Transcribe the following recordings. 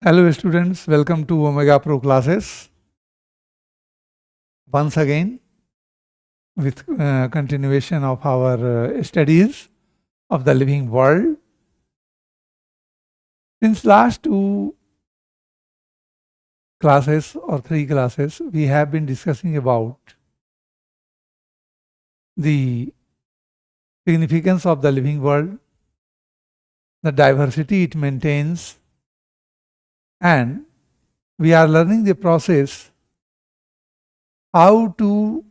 Hello students, welcome to Omega Pro classes. Once again with continuation of our studies of the living world. Since last two classes or three classes, we have been discussing about the significance of the living world, the diversity it maintains, and we are learning the process how to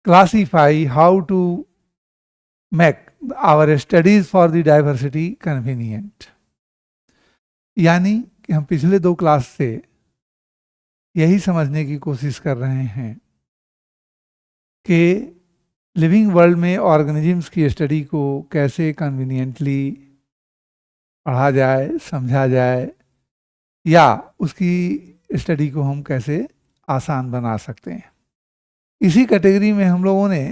classify, how to make our studies for the diversity convenient. यानी कि हम पिछले दो class से यही समझने की कोशिश कर रहे हैं कि लिविंग वर्ल्ड में ऑर्गेनिजम्स की स्टडी को कैसे कन्वीनियंटली पढ़ा जाए, समझा जाए, या उसकी स्टडी को हम कैसे आसान बना सकते हैं। इसी कैटेगरी में हम लोगों ने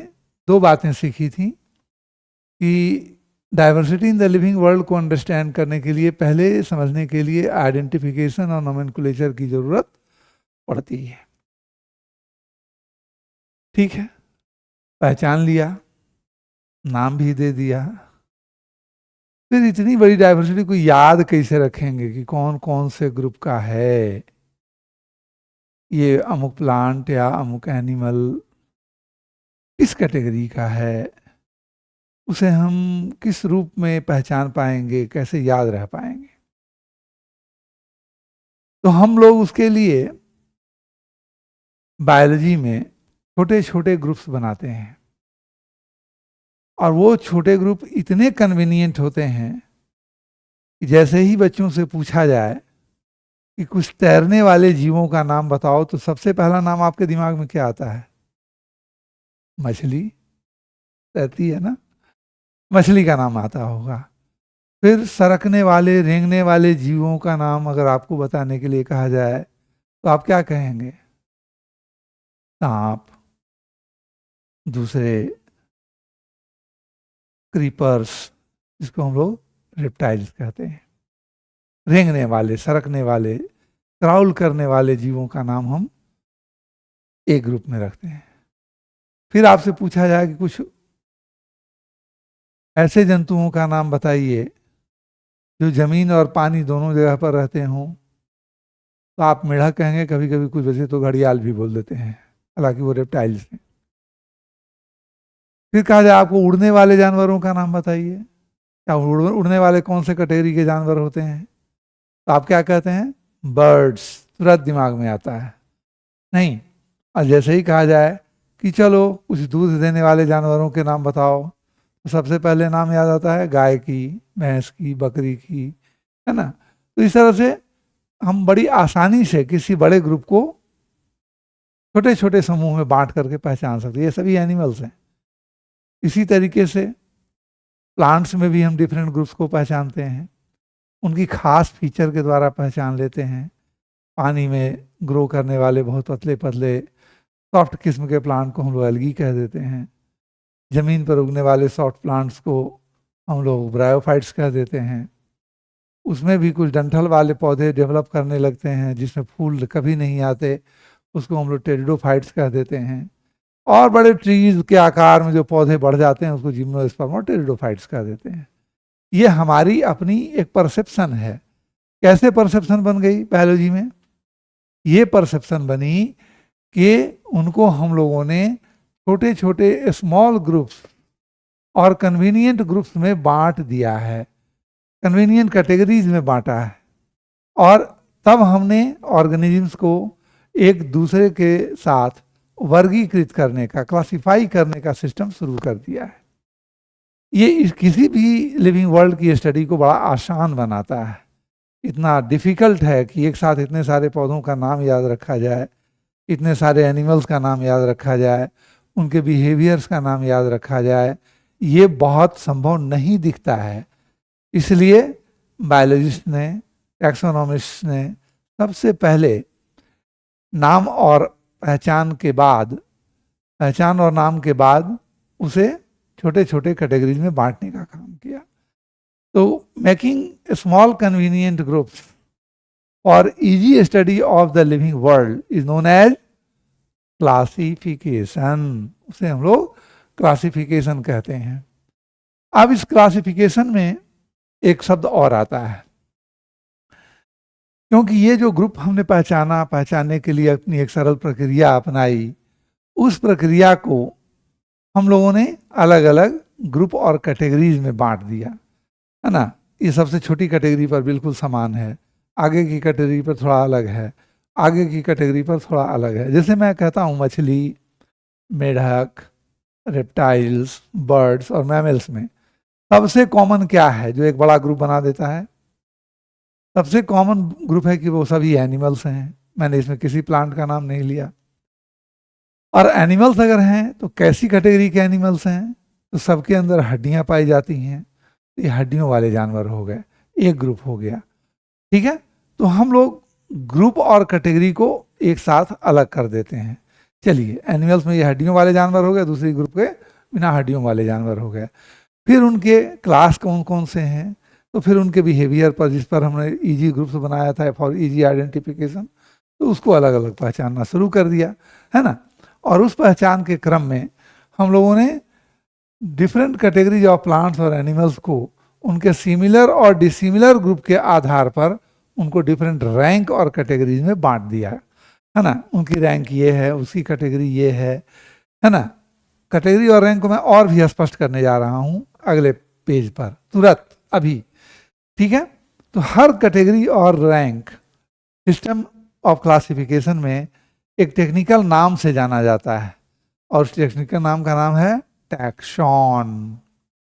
दो बातें सीखी थी कि diversity in the living world को अंडरस्टैंड करने के लिए पहले समझने के लिए आइडेंटिफिकेशन और नोमेनक्लेचर की जरूरत पड़ती है। ठीक है, पहचान लिया, नाम भी दे दिया, फिर इतनी बड़ी डाइवर्सिटी को याद कैसे रखेंगे कि कौन कौन से ग्रुप का है, ये अमुक प्लांट या अमुक एनिमल किस कैटेगरी का है, उसे हम किस रूप में पहचान पाएंगे, कैसे याद रह पाएंगे। तो हम लोग उसके लिए बायोलॉजी में छोटे छोटे ग्रुप्स बनाते हैं, और वो छोटे ग्रुप इतने कन्वीनियंट होते हैं कि जैसे ही बच्चों से पूछा जाए कि कुछ तैरने वाले जीवों का नाम बताओ, तो सबसे पहला नाम आपके दिमाग में क्या आता है? मछली तैरती है ना, मछली का नाम आता होगा। फिर सरकने वाले, रेंगने वाले जीवों का नाम अगर आपको बताने के लिए कहा जाए तो आप क्या कहेंगे? सांप, दूसरे क्रीपर्स, जिसको हम लोग रेप्टाइल्स कहते हैं। रेंगने वाले, सरकने वाले, क्राउल करने वाले जीवों का नाम हम एक ग्रुप में रखते हैं। फिर आपसे पूछा जाए कि कुछ ऐसे जंतुओं का नाम बताइए जो जमीन और पानी दोनों जगह पर रहते हों, तो आप मेढक कहेंगे, कभी कभी कुछ बच्चे तो घड़ियाल भी बोल देते हैं, हालांकि वो रेप्टाइल्स हैं। फिर कहा जाए आपको उड़ने वाले जानवरों का नाम बताइए, क्या उड़ने वाले कौन से कैटेगरी के जानवर होते हैं, तो आप क्या कहते हैं? बर्ड्स, तुरंत दिमाग में आता है। नहीं, और जैसे ही कहा जाए कि चलो कुछ दूध देने वाले जानवरों के नाम बताओ, तो सबसे पहले नाम याद आता है गाय की, भैंस की, बकरी की, है ना। तो इस तरह से हम बड़ी आसानी से किसी बड़े ग्रुप को छोटे छोटे समूह में बांट करके पहचान सकते हैं। ये सभी एनिमल्स हैं। इसी तरीके से प्लांट्स में भी हम डिफरेंट ग्रुप्स को पहचानते हैं, उनकी खास फीचर के द्वारा पहचान लेते हैं। पानी में ग्रो करने वाले बहुत पतले पतले सॉफ्ट किस्म के प्लांट को हम लोग एल्गी कह देते हैं। ज़मीन पर उगने वाले सॉफ्ट प्लांट्स को हम लोग ब्रायोफाइट्स कह देते हैं। उसमें भी कुछ डंठल वाले पौधे डेवलप करने लगते हैं जिसमें फूल कभी नहीं आते, उसको हम लोग टेरिडोफाइट्स कह देते हैं। और बड़े ट्रीज के आकार में जो पौधे बढ़ जाते हैं उसको जिम्नोस्पर्म और टेरिडोफाइट्स कह देते हैं। ये हमारी अपनी एक परसेप्शन है। कैसे परसेप्शन बन गई बायोलॉजी में? ये परसेप्शन बनी कि उनको हम लोगों ने छोटे छोटे स्मॉल ग्रुप्स और कन्वीनियंट ग्रुप्स में बांट दिया है, कन्वीनियंट कैटेगरीज में बांटा है, और तब हमने ऑर्गेनिजम्स को एक दूसरे के साथ वर्गीकृत करने का, क्लासिफाई करने का सिस्टम शुरू कर दिया है। ये किसी भी लिविंग वर्ल्ड की स्टडी को बड़ा आसान बनाता है। इतना डिफ़िकल्ट है कि एक साथ इतने सारे पौधों का नाम याद रखा जाए, इतने सारे एनिमल्स का नाम याद रखा जाए, उनके बिहेवियर्स का नाम याद रखा जाए, ये बहुत संभव नहीं दिखता है। इसलिए बायोलॉजिस्ट ने, टैक्सोनॉमिस्ट ने सबसे पहले नाम और पहचान के बाद, पहचान और नाम के बाद उसे छोटे छोटे कैटेगरीज में बांटने का काम किया। तो making small convenient groups for easy study of the living world is known as classification, उसे हम लोग क्लासिफिकेशन कहते हैं। अब इस क्लासिफिकेशन में एक शब्द और आता है, क्योंकि ये जो ग्रुप हमने पहचानने के लिए अपनी एक सरल प्रक्रिया अपनाई, उस प्रक्रिया को हम लोगों ने अलग अलग ग्रुप और कैटेगरीज में बांट दिया, है ना। ये सबसे छोटी कैटेगरी पर बिल्कुल समान है, आगे की कैटेगरी पर थोड़ा अलग है, आगे की कैटेगरी पर थोड़ा अलग है। जैसे मैं कहता हूँ मछली, मेढक, रेप्टाइल्स, बर्ड्स और मैमल्स में सबसे कॉमन क्या है जो एक बड़ा ग्रुप बना देता है? सबसे कॉमन ग्रुप है कि वो सभी एनिमल्स हैं। मैंने इसमें किसी प्लांट का नाम नहीं लिया। और एनिमल्स अगर हैं तो कैसी कैटेगरी के एनिमल्स हैं? तो सबके अंदर हड्डियां पाई जाती हैं, ये हड्डियों वाले जानवर हो गए, एक ग्रुप हो गया। ठीक है, तो हम लोग ग्रुप और कैटेगरी को एक साथ अलग कर देते हैं। चलिए, एनिमल्स में ये हड्डियों वाले जानवर हो गए, दूसरी ग्रुप के बिना हड्डियों वाले जानवर हो गए। फिर उनके क्लास कौन कौन से हैं, तो फिर उनके बिहेवियर पर, जिस पर हमने इजी ग्रुप्स बनाया था फॉर इजी आइडेंटिफिकेशन, तो उसको अलग अलग पहचानना शुरू कर दिया, है ना। और उस पहचान के क्रम में हम लोगों ने डिफरेंट कैटेगरीज ऑफ प्लांट्स और एनिमल्स को उनके सिमिलर और डिसिमिलर ग्रुप के आधार पर उनको डिफरेंट रैंक और कैटेगरीज में बांट दिया, है ना। उनकी रैंक ये है, उसकी कैटेगरी ये है ना। कैटेगरी और रैंक को मैं और भी स्पष्ट करने जा रहा हूँ अगले पेज पर तुरंत अभी, ठीक है। तो हर कैटेगरी और रैंक सिस्टम ऑफ क्लासिफिकेशन में एक टेक्निकल नाम से जाना जाता है, और उस टेक्निकल नाम का नाम है टैक्सॉन।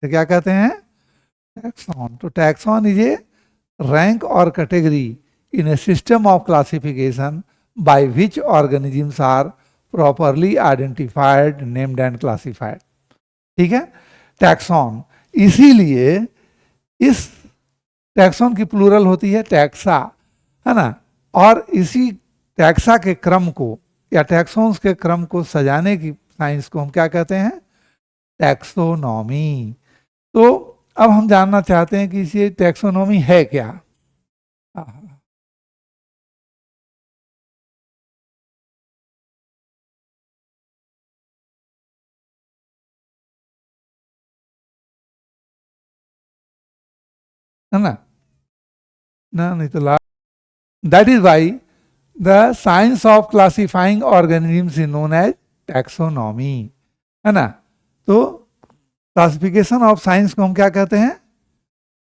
तो क्या कहते हैं? टैक्सॉन। तो taxon is a rank or category in a system of classification by which organisms are properly identified, named and classified। ठीक है, टैक्सॉन। इसीलिए इस टैक्सॉन की प्लूरल होती है टैक्सा, है ना। और इसी टैक्सा के क्रम को या टैक्सॉन्स के क्रम को सजाने की साइंस को हम क्या कहते हैं? टैक्सोनॉमी। तो अब हम जानना चाहते हैं कि ये टैक्सोनॉमी है क्या? है ना, नहीं तो that is why the science of classifying organisms is known as taxonomy, है ना। तो क्लासिफिकेशन ऑफ साइंस को हम क्या कहते हैं?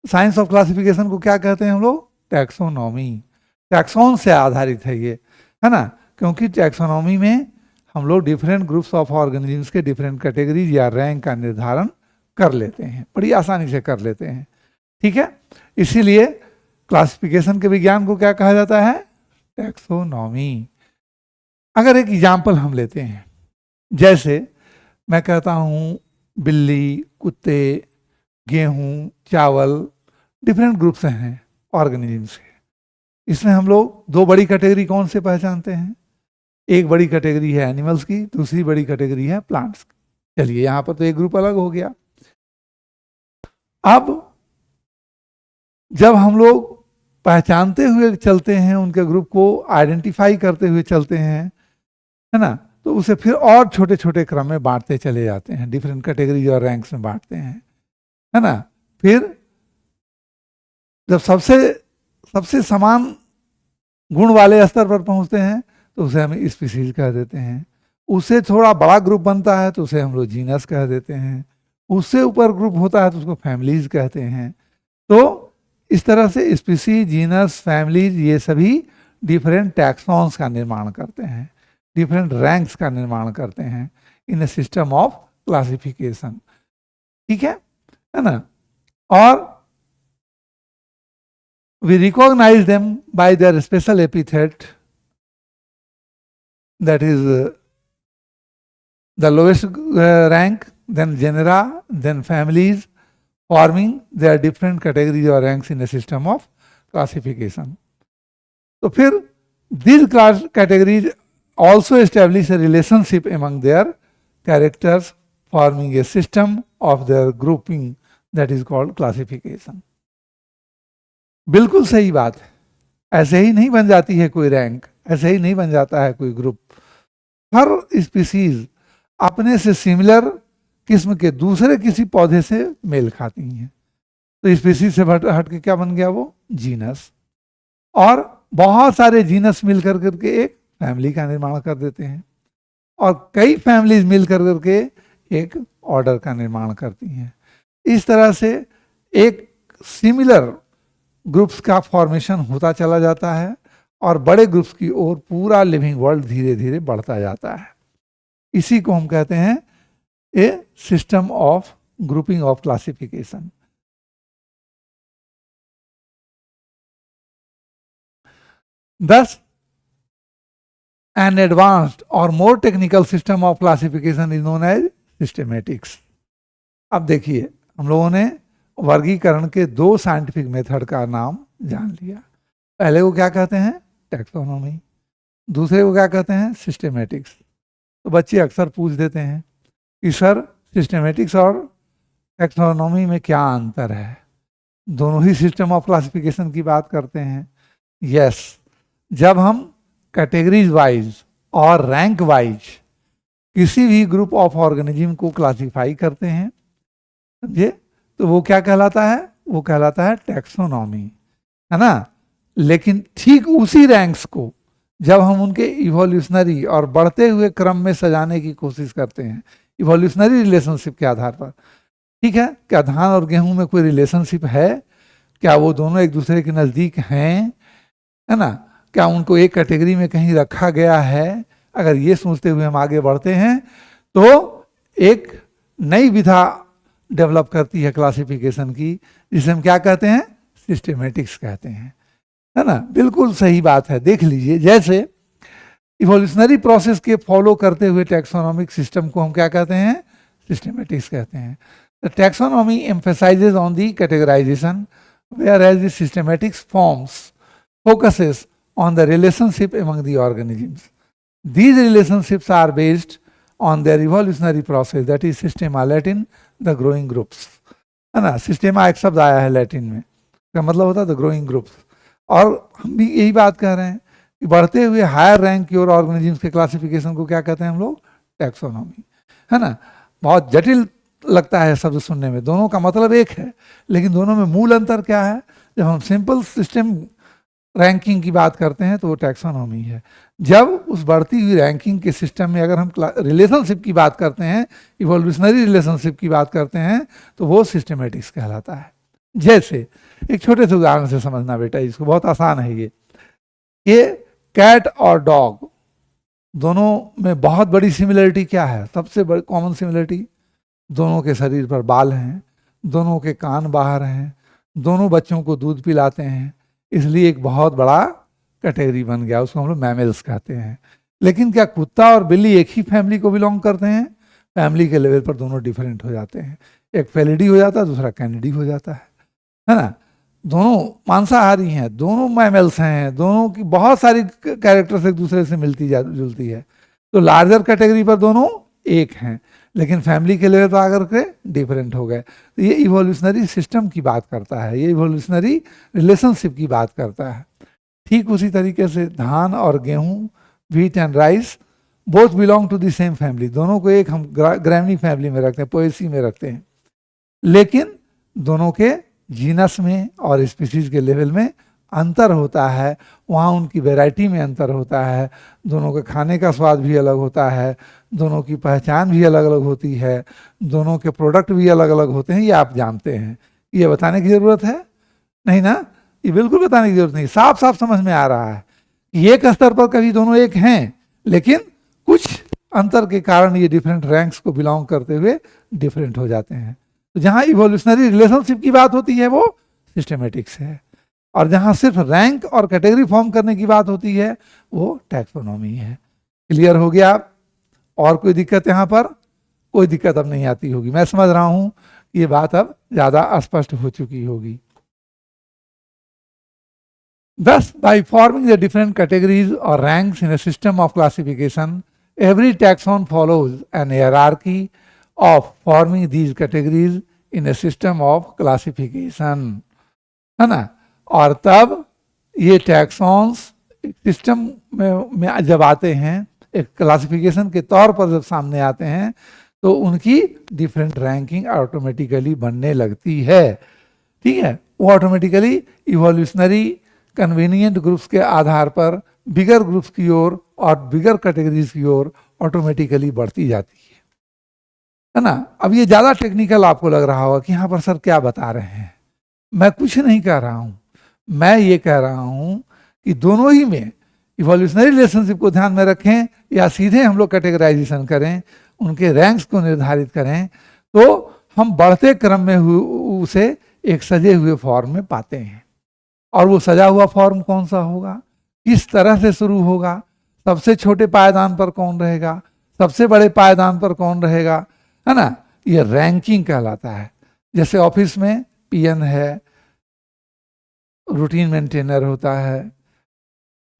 साइंस ऑफ क्लासिफिकेशन को क्या कहते हैं हम लोग? टैक्सोनॉमी। टैक्सॉन से आधारित है ये, है ना। क्योंकि टैक्सोनॉमी में हम लोग डिफरेंट ग्रुप्स ऑफ ऑर्गेनिजम्स के डिफरेंट कैटेगरीज या रैंक का निर्धारण कर लेते हैं, बड़ी आसानी से कर लेते हैं। ठीक है, इसीलिए क्लासिफिकेशन के विज्ञान को क्या कहा जाता है? टैक्सोनॉमी। अगर एक एग्जाम्पल हम लेते हैं, जैसे मैं कहता हूँ बिल्ली, कुत्ते, गेहूं, चावल, डिफरेंट ग्रुप्स हैं ऑर्गेनिजम्स के। इसमें हम लोग दो बड़ी कैटेगरी कौन से पहचानते हैं? एक बड़ी कैटेगरी है एनिमल्स की, दूसरी बड़ी कैटेगरी है प्लांट्स की। चलिए, यहां पर तो एक ग्रुप अलग हो गया। अब जब हम लोग पहचानते हुए चलते हैं, उनके ग्रुप को आइडेंटिफाई करते हुए चलते हैं, है ना, तो उसे फिर और छोटे छोटे क्रम में बांटते चले जाते हैं, डिफरेंट कैटेगरीज और रैंक्स में बांटते हैं, है ना। फिर जब सबसे समान गुण वाले स्तर पर पहुंचते हैं तो उसे हम स्पीसीज कह देते हैं। उससे थोड़ा बड़ा ग्रुप बनता है तो उसे हम लोग जीनस कह देते हैं। उससे ऊपर ग्रुप होता है तो उसको फैमिलीज कहते हैं। तो इस तरह से स्पीसीज, जीनस, फैमिलीज, ये सभी डिफरेंट टैक्सॉन्स का निर्माण करते हैं, डिफरेंट रैंक्स का निर्माण करते हैं इन ए सिस्टम ऑफ क्लासिफिकेशन। ठीक है ना। और we recognize them by their special epithet, that is the lowest rank, then genera, then families, forming their different categories or ranks in a system of classification. तो फिर these class categories also establish a relationship among their characters, forming a system of their grouping that is called classification. बिल्कुल सही बात है। ऐसे ही नहीं बन जाती है कोई रैंक, ऐसे ही नहीं बन जाता है कोई ग्रुप। हर स्पीसीज अपने से सिमिलर किस्म के दूसरे किसी पौधे से मेल खाती हैं, तो स्पीसीज से हट के क्या बन गया वो जीनस। और बहुत सारे जीनस मिलकर करके एक फैमिली का निर्माण कर देते हैं, और कई फैमिलीज मिलकर करके एक ऑर्डर का निर्माण करती हैं। इस तरह से एक सिमिलर ग्रुप्स का फॉर्मेशन होता चला जाता है, और बड़े ग्रुप्स की ओर पूरा लिविंग वर्ल्ड धीरे धीरे बढ़ता जाता है। इसी को हम कहते हैं a system of grouping of classification. Thus, an advanced or more technical system of classification is known as systematics. अब देखिए, हम लोगों ने वर्गीकरण के दो साइंटिफिक मेथड का नाम जान लिया। पहले को क्या कहते हैं? टैक्सोनॉमी। दूसरे को क्या कहते हैं? सिस्टेमेटिक्स। तो बच्चे अक्सर पूछ देते हैं कि सर सिस्टेमेटिक्स और टैक्सोनॉमी में क्या अंतर है? दोनों ही सिस्टम ऑफ क्लासिफिकेशन की बात करते हैं। यस, जब हम कैटेगरीज वाइज और रैंक वाइज किसी भी ग्रुप ऑफ ऑर्गेनिज्म को क्लासिफाई करते हैं, समझे, तो वो क्या कहलाता है? वो कहलाता है टैक्सोनॉमी, है ना। लेकिन ठीक उसी रैंक्स को जब हम उनके इवोल्यूशनरी और बढ़ते हुए क्रम में सजाने की कोशिश करते हैं, इवोल्यूशनरी रिलेशनशिप के आधार पर, ठीक है, क्या धान और गेहूं में कोई रिलेशनशिप है? क्या वो दोनों एक दूसरे के नज़दीक हैं, है ना? क्या उनको एक कैटेगरी में कहीं रखा गया है? अगर ये सोचते हुए हम आगे बढ़ते हैं तो एक नई विधा डेवलप करती है क्लासिफिकेशन की, जिसे हम क्या कहते हैं? सिस्टेमेटिक्स कहते हैं, है ना। बिल्कुल सही बात है। देख लीजिए, जैसे इवोल्यूशनरी प्रोसेस के फॉलो करते हुए टैक्सोनॉमिक सिस्टम को हम क्या कहते हैं? सिस्टेमेटिक्स कहते हैं। The taxonomy emphasises on the categorisation, whereas the systematics forms focuses on the relationship among the organisms. These relationships are based on their evolutionary process, that is systema, Latin the growing groups, है ना। systema एक शब्द आया है Latin में, का मतलब होता है the growing groups। और हम भी यही बात कह रहे हैं कि बढ़ते हुए हायर रैंक की और ऑर्गेनिजम्स के क्लासिफिकेशन को क्या कहते हैं हम लोग? टैक्सोनॉमी, है ना। बहुत जटिल लगता है शब्द सुनने में, दोनों का मतलब एक है, लेकिन दोनों में मूल अंतर क्या है? जब हम सिंपल सिस्टम रैंकिंग की बात करते हैं तो वो टैक्सोनॉमी है। जब उस बढ़ती हुई रैंकिंग के सिस्टम में अगर हम रिलेशनशिप की बात करते हैं, इवोल्यूशनरी रिलेशनशिप की बात करते हैं, तो वो सिस्टेमेटिक्स कहलाता है। जैसे एक छोटे से उदाहरण से समझना बेटा, इसको बहुत आसान है ये कैट और डॉग दोनों में बहुत बड़ी सिमिलरिटी क्या है? सबसे बड़ी कॉमन सिमिलरिटी, दोनों के शरीर पर बाल हैं, दोनों के कान बाहर हैं, दोनों बच्चों को दूध पिलाते हैं, इसलिए एक बहुत बड़ा कैटेगरी बन गया, उसको हम लोग मैमल्स कहते हैं। लेकिन क्या कुत्ता और बिल्ली एक ही फैमिली को बिलोंग करते हैं? फैमिली के लेवल पर दोनों डिफरेंट हो जाते हैं। एक फेलिडी हो जाता है, दूसरा कैनिडी हो जाता है ना। दोनों मांसाहारी हैं, दोनों मैमल्स हैं, दोनों की बहुत सारी कैरेक्टर्स एक दूसरे से मिलती जुलती है। तो लार्जर कैटेगरी पर दोनों एक हैं, लेकिन फैमिली के लेवल पर आकर के डिफरेंट हो गए। तो ये इवोल्यूशनरी सिस्टम की बात करता है, ये इवोल्यूशनरी रिलेशनशिप की बात करता है। ठीक उसी तरीके से धान और गेहूं, wheat and rice, both belong to the same family, दोनों को एक हम ग्रैमनी फैमिली में रखते हैं, पोएसी में रखते हैं, लेकिन दोनों के जीनस में और स्पीसीज के लेवल में अंतर होता है, वहाँ उनकी वैरायटी में अंतर होता है, दोनों के खाने का स्वाद भी अलग होता है, दोनों की पहचान भी अलग अलग होती है, दोनों के प्रोडक्ट भी अलग अलग होते हैं। ये आप जानते हैं, ये बताने की ज़रूरत है नहीं ना? ये बिल्कुल बताने की जरूरत नहीं, साफ साफ समझ में आ रहा है कि एक स्तर पर कभी दोनों एक हैं, लेकिन कुछ अंतर के कारण ये डिफरेंट रैंक्स को बिलोंग करते हुए डिफरेंट हो जाते हैं। तो जहाँ इवोल्यूशनरी रिलेशनशिप की बात होती है वो सिस्टेमेटिक्स है, और जहाँ सिर्फ रैंक और कैटेगरी फॉर्म करने की बात होती है वो टैक्सोनॉमी है। क्लियर हो गया? और कोई दिक्कत यहाँ पर? कोई दिक्कत अब नहीं आती होगी, मैं समझ रहा हूँ ये बात अब ज़्यादा स्पष्ट हो चुकी होगी। Thus, by forming the different categories or ranks in a system of classification, every taxon follows an hierarchy of forming these categories in a system of classification, है ना। और तब ये टैक्सॉन्स सिस्टम में जब आते हैं, एक क्लासिफिकेशन के तौर पर जब सामने आते हैं, तो उनकी डिफरेंट रैंकिंग ऑटोमेटिकली बनने लगती है। ठीक है, वो ऑटोमेटिकली इवोल्यूशनरी कन्वीनियंट ग्रुप्स के आधार पर बिगर ग्रुप्स की ओर और बिगर कैटेगरीज की ओर ऑटोमेटिकली बढ़ती जाती है ना। अब ये ज़्यादा टेक्निकल आपको लग रहा होगा कि यहाँ पर सर क्या बता रहे हैं। मैं कुछ नहीं कह रहा हूँ, मैं ये कह रहा हूँ कि दोनों ही में इवोल्यूशनरी रिलेशनशिप को ध्यान में रखें या सीधे हम लोग कैटेगराइजेशन करें, उनके रैंक्स को निर्धारित करें, तो हम बढ़ते क्रम में उसे एक सजे हुए फॉर्म में पाते हैं। और वो सजा हुआ फॉर्म कौन सा होगा, किस तरह से शुरू होगा, सबसे छोटे पायदान पर कौन रहेगा, सबसे बड़े पायदान पर कौन रहेगा, है ना, ये रैंकिंग कहलाता है। जैसे ऑफिस में पीएन है, रूटीन मेंटेनर होता है,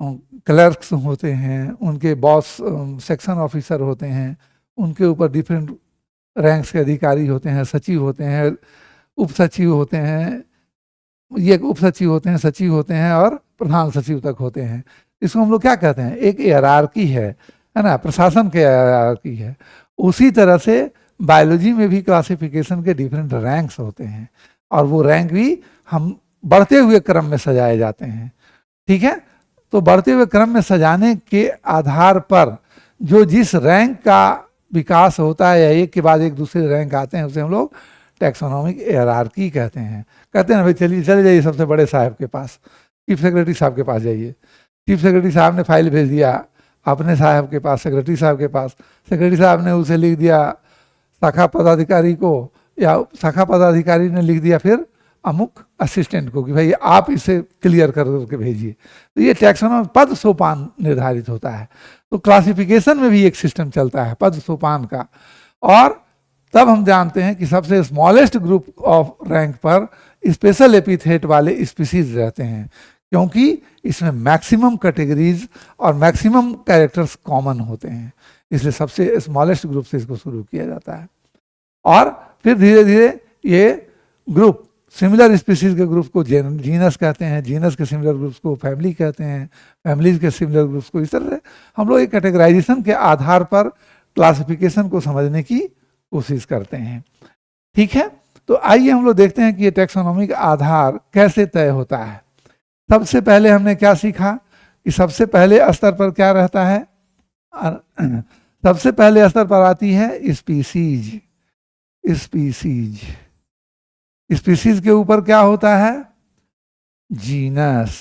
क्लर्क्स होते हैं, उनके बॉस सेक्शन ऑफिसर होते हैं, उनके ऊपर डिफरेंट रैंक्स के अधिकारी होते हैं, सचिव होते हैं, उप सचिव होते हैं, ये उप सचिव होते हैं, सचिव होते हैं और प्रधान सचिव तक होते हैं। इसको हम लोग क्या कहते हैं, एक हायरार्की है ना, प्रशासन के हायरार्की है। उसी तरह से बायोलॉजी में भी क्लासिफिकेशन के डिफरेंट रैंक्स होते हैं और वो रैंक भी हम बढ़ते हुए क्रम में सजाए जाते हैं। ठीक है, तो बढ़ते हुए क्रम में सजाने के आधार पर जो जिस रैंक का विकास होता है या एक के बाद एक दूसरे रैंक आते हैं, उसे हम लोग टैक्सोनॉमिक हायरार्की कहते हैं। कहते हैं भाई चलिए चले जाइए सबसे बड़े साहब के पास, चीफ सेक्रेटरी साहब के पास जाइए। चीफ सेक्रेटरी साहब ने फाइल भेज दिया अपने साहब के पास, सेक्रेटरी साहब के पास, सेक्रेटरी साहब ने उसे लिख दिया शाखा पदाधिकारी को, या शाखा पदाधिकारी ने लिख दिया फिर अमुक असिस्टेंट को कि भाई आप इसे क्लियर करके भेजिए। तो ये टैक्सोनॉमी पद सोपान निर्धारित होता है। तो क्लासिफिकेशन में भी एक सिस्टम चलता है पद सोपान का। और तब हम जानते हैं कि सबसे स्मॉलेस्ट ग्रुप ऑफ रैंक पर स्पेशल एपिथेट वाले स्पीसीज रहते हैं, क्योंकि इसमें मैक्सिमम कैटेगरीज और मैक्सिमम कैरेक्टर्स कॉमन होते हैं, इसलिए सबसे स्मॉलेस्ट ग्रुप से इसको शुरू किया जाता है। और फिर धीरे धीरे ये ग्रुप सिमिलर स्पीसीज के ग्रुप को जीनस कहते हैं, जीनस के सिमिलर ग्रुप्स को फैमिली कहते हैं, फैमिलीज के सिमिलर ग्रुप्स को। इस तरह से हम लोग एक कैटेगराइजेशन के आधार पर क्लासिफिकेशन को समझने की कोशिश करते हैं। ठीक है, तो आइए हम लोग देखते हैं कि ये टैक्सोनॉमिक आधार कैसे तय होता है। सबसे पहले हमने क्या सीखा कि सबसे पहले स्तर पर क्या रहता है, सबसे पहले स्तर पर आती है स्पीसीज। स्पीसीज, स्पीसीज के ऊपर क्या होता है, जीनस,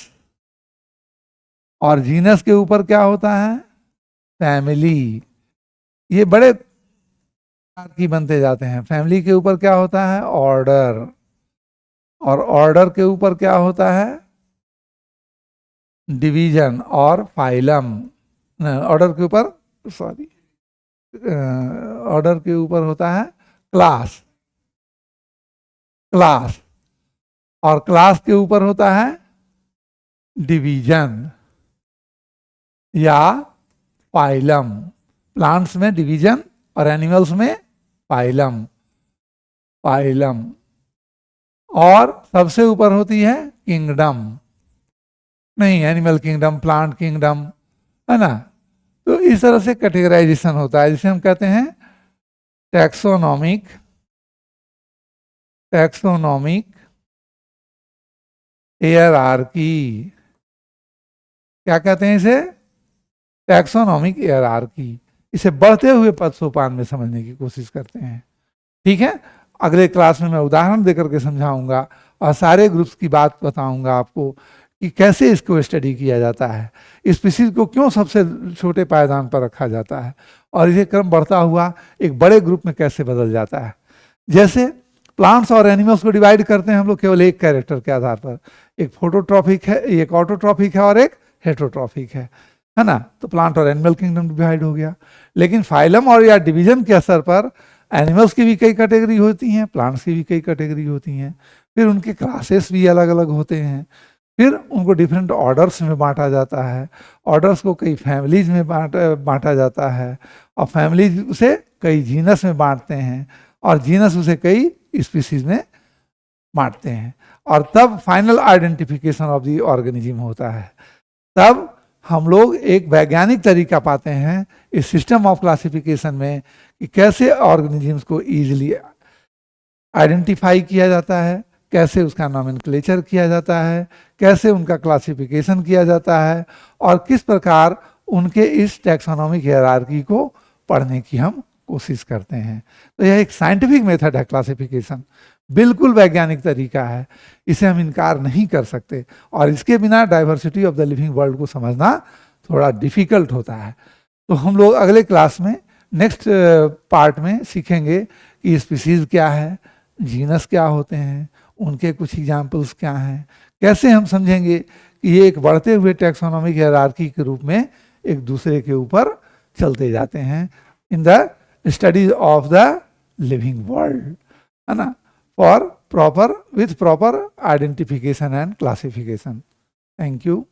और जीनस के ऊपर क्या होता है, फैमिली। ये बड़े की बनते जाते हैं। फैमिली के ऊपर क्या होता है, ऑर्डर, और ऑर्डर के ऊपर क्या होता है, डिवीजन और फाइलम। ऑर्डर के ऊपर ऑर्डर के ऊपर होता है क्लास, क्लास, और क्लास के ऊपर होता है डिवीजन या फाइलम। प्लांट्स में डिवीजन और एनिमल्स में फाइलम, फाइलम। और सबसे ऊपर होती है किंगडम, नहीं एनिमल किंगडम, प्लांट किंगडम, है ना। तो इस तरह से कैटेगराइजेशन होता है, जिसे हम कहते हैं टैक्सोनॉमिक, टैक्सोनॉमिक हायरार्की। क्या कहते हैं इसे, टैक्सोनॉमिक हायरार्की। इसे बढ़ते हुए पद सोपान में समझने की कोशिश करते हैं। ठीक है, अगले क्लास में मैं उदाहरण देकर के समझाऊंगा और सारे ग्रुप्स की बात बताऊंगा आपको कि कैसे इसको स्टडी किया जाता है, स्पीसीज को क्यों सबसे छोटे पायदान पर रखा जाता है और ये क्रम बढ़ता हुआ एक बड़े ग्रुप में कैसे बदल जाता है। जैसे प्लांट्स और एनिमल्स को डिवाइड करते हैं हम लोग केवल एक कैरेक्टर के आधार पर, एक फोटोट्रॉफिक है, एक ऑटोट्रॉफिक है और एक हेटरोट्रॉफिक है ना। तो प्लांट और एनिमल किंगडम डिवाइड हो गया। लेकिन फाइलम और या डिवीजन के असर पर एनिमल्स की भी कई कैटेगरी होती हैं, प्लांट्स की भी कई कैटेगरी होती हैं, फिर उनके क्लासेस भी अलग अलग होते हैं, फिर उनको डिफरेंट ऑर्डर्स में बांटा जाता है, ऑर्डर्स को कई फैमिलीज में बांटा जाता है, और फैमिलीज उसे कई जीनस में बांटते हैं, और जीनस उसे कई स्पीसीज में बांटते हैं। और तब final identification of the organism होता है। तब हम लोग एक वैज्ञानिक तरीका पाते हैं इस सिस्टम ऑफ क्लासिफिकेशन में कि कैसे ऑर्गेनिजम्स को इजीली आइडेंटिफाई किया जाता है, कैसे उसका नॉमेनक्लेचर किया जाता है, कैसे उनका क्लासिफिकेशन किया जाता है, और किस प्रकार उनके इस टैक्सोनॉमिक हायरार्की को पढ़ने की हम कोशिश करते हैं। तो यह एक साइंटिफिक मेथड है क्लासिफिकेशन, बिल्कुल वैज्ञानिक तरीका है, इसे हम इनकार नहीं कर सकते, और इसके बिना diversity of the living world को समझना थोड़ा डिफिकल्ट होता है। तो हम लोग अगले क्लास में नेक्स्ट पार्ट में सीखेंगे कि स्पीसीज क्या है, जीनस क्या होते हैं, उनके कुछ एग्जाम्पल्स क्या हैं, कैसे हम समझेंगे कि ये एक बढ़ते हुए टैक्सोनॉमिक हायरार्की के रूप में एक दूसरे के ऊपर चलते जाते हैं in the studies of the living world, है ना, for proper with proper identification and classification. Thank you.